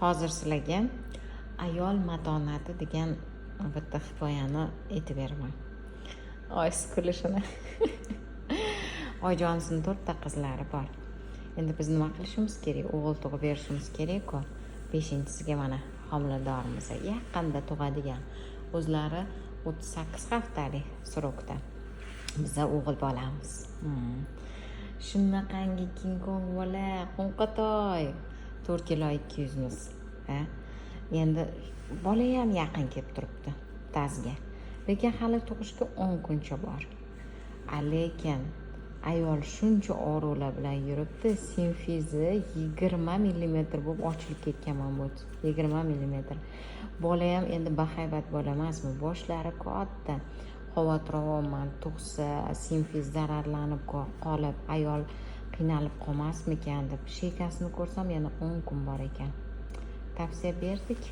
hozir sizlarga ayol matonati degan bitta hikoyani aytib beraman. Oysiz kulishini. Oyijonisini 4 ta qizlari bor. Endi biz nima qilishimiz kerak? O'g'il tug'ib berishimiz kerak-ku. 5-siga mana homiladormiz. Yaqinda tug'adigan. O'zlari 38 haftalik srokda. Biza o'g'il bolamiz. Shunaqangi King Kong bola, qo'nqatoy. 4 kilo 200 miz. Endi bola ham yaqin kelib turibdi tazga. Lekin hali tug'ishga 10 kuncha bor. Lekin ayol shuncha orollar bilan yuribdi, simfizi 20 mm bo'lib ochilib ketgan bu. 20 mm. Bola ham endi bahaybat bola emasmi? Boshlari katta. Xavotirdaman, tug'sa simfiz zararlanib qolib, ayol qiynalib qolmasmikan deb shekasini ko'rsam yana 10 kun bor ekan. Tavsiya berdik.